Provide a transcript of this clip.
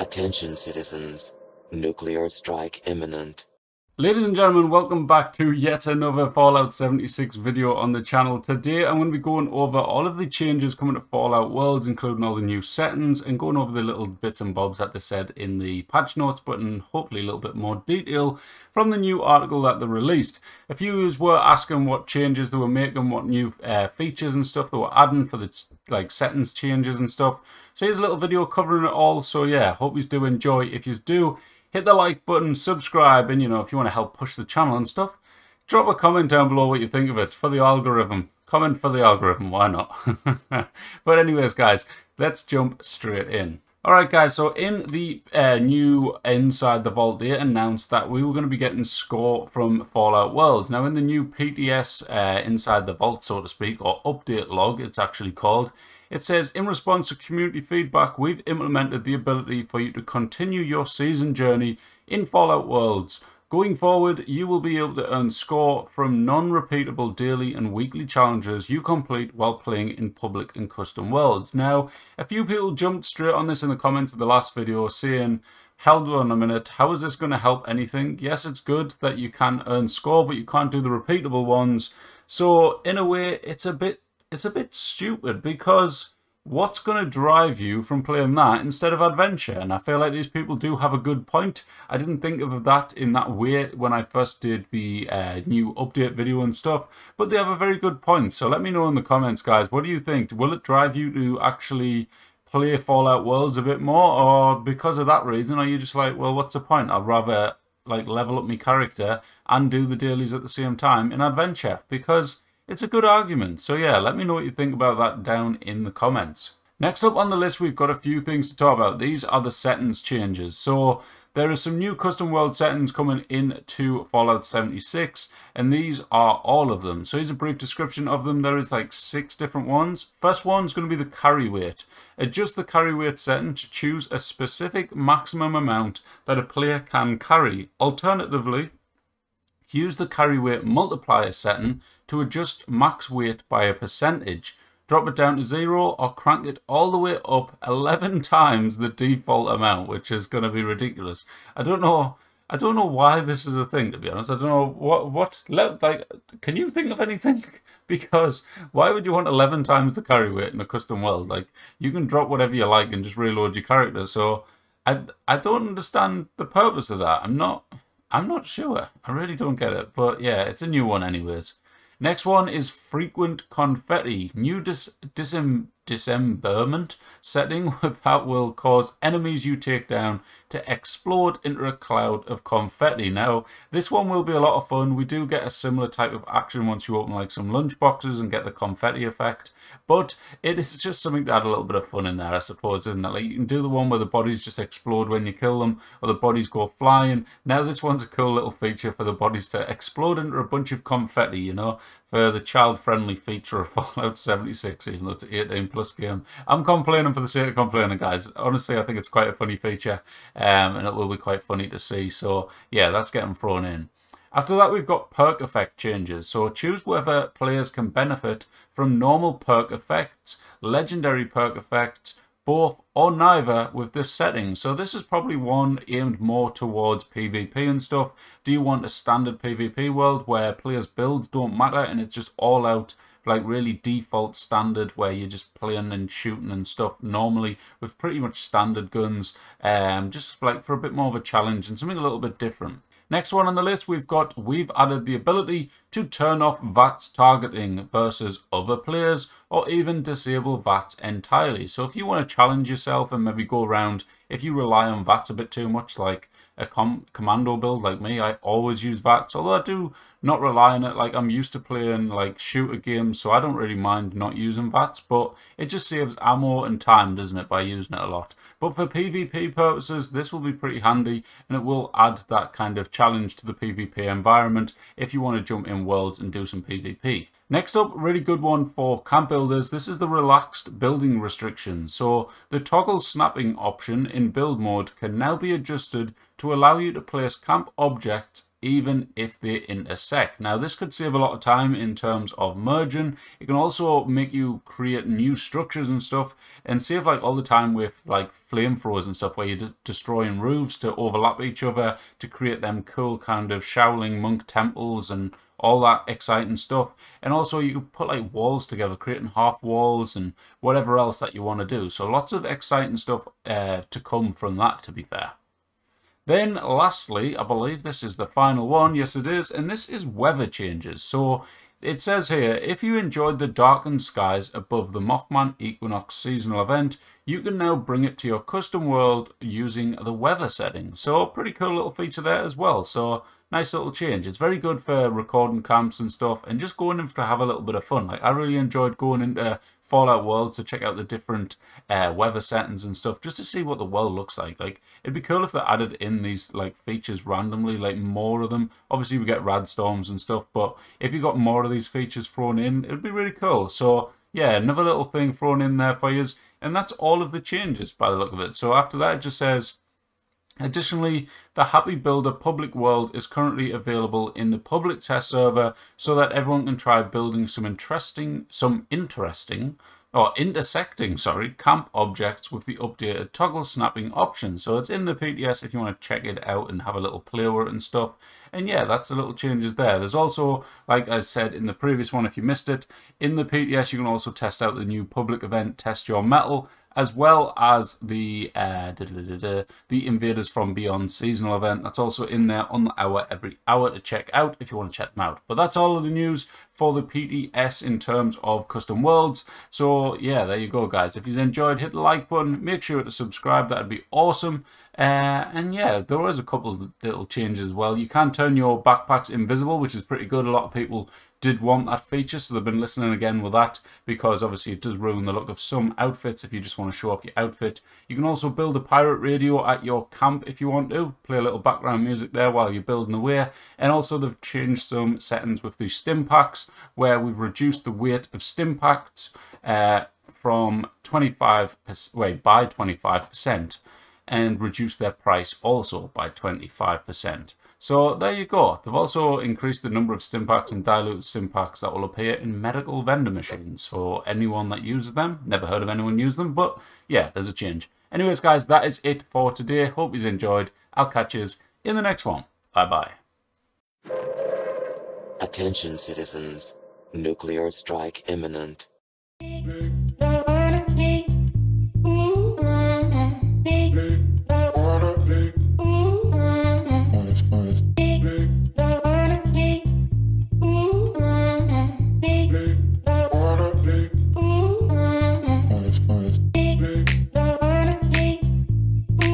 Attention citizens, nuclear strike imminent. Ladies and gentlemen, welcome back to yet another Fallout 76 video on the channel. Today I'm going to be going over all of the changes coming to Fallout Worlds, including all the new settings, and going over the little bits and bobs that they said in the patch notes, but in hopefully a little bit more detail from the new article that they released. A few of you were asking what changes they were making, what new features and stuff they were adding for the settings changes and stuff. So here's a little video covering it all. So yeah, hope you do enjoy. If you do, hit the like button, subscribe, and if you want to help push the channel and stuff, drop a comment down below what you think of it for the algorithm. Comment for the algorithm, why not? But anyways, guys, let's jump straight in. Alright guys, so in the new Inside the Vault, they announced that we were going to be getting score from Fallout Worlds. Now in the new PTS Inside the Vault, so to speak, or Update Log, it's actually called, it says, in response to community feedback, we've implemented the ability for you to continue your season journey in Fallout Worlds. Going forward, you will be able to earn score from non-repeatable daily and weekly challenges you complete while playing in public and custom worlds. Now, a few people jumped straight on this in the comments of the last video saying, hold on a minute, how is this going to help anything? Yes, it's good that you can earn score, but you can't do the repeatable ones. So, in a way, it's a bit stupid, because what's going to drive you from playing that instead of adventure? And I feel like these people do have a good point. I didn't think of that in that way when I first did the new update video and stuff, but they have a very good point. So let me know in the comments, guys, what do you think? Will it drive you to actually play Fallout Worlds a bit more, or because of that reason are you just like, well, what's the point? I'd rather like level up my character and do the dailies at the same time in adventure? Because it's a good argument. So yeah, let me know what you think about that down in the comments. Next up on the list, we've got a few things to talk about. These are the settings changes. So there are some new custom world settings coming into Fallout 76, and these are all of them. So here's a brief description of them. There is like 6 different ones. First one's going to be the carry weight. Adjust the carry weight setting to choose a specific maximum amount that a player can carry. Alternatively, use the carry weight multiplier setting to adjust max weight by a percentage. Drop it down to 0 or crank it all the way up 11 times the default amount, which is going to be ridiculous. I don't know why this is a thing, to be honest. I don't know like, can you think of anything? Because why would you want 11 times the carry weight in a custom world? Like, you can drop whatever you like and just reload your character. So I don't understand the purpose of that. I'm not sure. I really don't get it. But yeah, it's a new one anyways. Next one is frequent confetti. New dismemberment setting that will cause enemies you take down to explode into a cloud of confetti. Now, this one will be a lot of fun. We do get a similar type of action once you open like some lunch boxes and get the confetti effect. But it is just something to add a little bit of fun in there, I suppose, isn't it? Like, you can do the one where the bodies just explode when you kill them, or the bodies go flying. Now this one's a cool little feature for the bodies to explode into a bunch of confetti, for the child-friendly feature of Fallout 76, even though it's an 18+ game. I'm complaining for the sake of complaining, guys. Honestly, I think it's quite a funny feature, and it will be quite funny to see. So yeah, that's getting thrown in. After that, we've got perk effect changes. So choose whether players can benefit from normal perk effects, legendary perk effects, both or neither with this setting. So this is probably one aimed more towards PvP and stuff. Do you want a standard PvP world where players' builds don't matter and it's just all out, like really default standard, where you're just playing and shooting and stuff normally with pretty much standard guns, just like for a bit more of a challenge and something a little bit different? Next one on the list, we've added the ability to turn off VATS targeting versus other players, or even disable VATS entirely. So if you want to challenge yourself and maybe go around, if you rely on VATS a bit too much, like a commando build like me, I always use VATS, although I do not rely on it. Like, I'm used to playing like shooter games, so I don't really mind not using VATS, but it just saves ammo and time, doesn't it, by using it a lot. But for PvP purposes, this will be pretty handy, and it will add that kind of challenge to the PvP environment if you want to jump in worlds and do some PvP. Next up, really good one for camp builders. This is the relaxed building restriction. So the toggle snapping option in build mode can now be adjusted to allow you to place camp objects even if they intersect. Now, this could save a lot of time in terms of merging. It can also make you create new structures and stuff, and save like all the time with like flamethrowers and stuff, where you're destroying roofs to overlap each other to create them cool kind of Shaolin monk temples and all that exciting stuff. And also you could put like walls together, creating half walls and whatever else that you want to do. So lots of exciting stuff to come from that, to be fair. Then lastly, I believe this is the final one. Yes, it is. And this is weather changes. So it says here, if you enjoyed the darkened skies above the Mothman Equinox seasonal event, you can now bring it to your custom world using the weather settings. So pretty cool little feature there as well. So nice little change. It's very good for recording camps and stuff, and just going in to have a little bit of fun. Like, I really enjoyed going into Fallout Worlds to check out the different weather settings and stuff, just to see what the world looks like. Like, it'd be cool if they added in these like features randomly, like more of them. Obviously we get rad storms and stuff, but if you got more of these features thrown in, it'd be really cool. So yeah, another little thing thrown in there for you, and that's all of the changes by the look of it. So after that, it just says, additionally, the Happy Builder public world is currently available in the public test server so that everyone can try building some intersecting camp objects with the updated toggle snapping option. So it's in the PTS if you want to check it out and have a little play with it and stuff. And yeah, that's the little changes there. There's also, like I said in the previous one, if you missed it, in the PTS you can also test out the new public event, Test Your Metal, as well as the Invaders from Beyond seasonal event. That's also in there on the hour every hour to check out if you want to check them out. But that's all of the news for the PTS in terms of custom worlds. So yeah, there you go, guys. If you've enjoyed, hit the like button, make sure to subscribe, that'd be awesome. And yeah, there was a couple of little changes as well. You can turn your backpacks invisible, which is pretty good. A lot of people did want that feature, so they've been listening again with that, because obviously it does ruin the look of some outfits if you just want to show off your outfit. You can also build a pirate radio at your camp if you want to, play a little background music there while you're building away. And also they've changed some settings with the stim packs, where we've reduced the weight of stim packs from 25% by 25%, and reduced their price also by 25%. So there you go. They've also increased the number of stim packs and diluted stim packs that will appear in medical vendor machines for anyone that uses them. Never heard of anyone use them, but yeah, there's a change. Anyways, guys, that is it for today. Hope you've enjoyed. I'll catch you in the next one. Bye-bye. Attention, citizens. Nuclear strike imminent.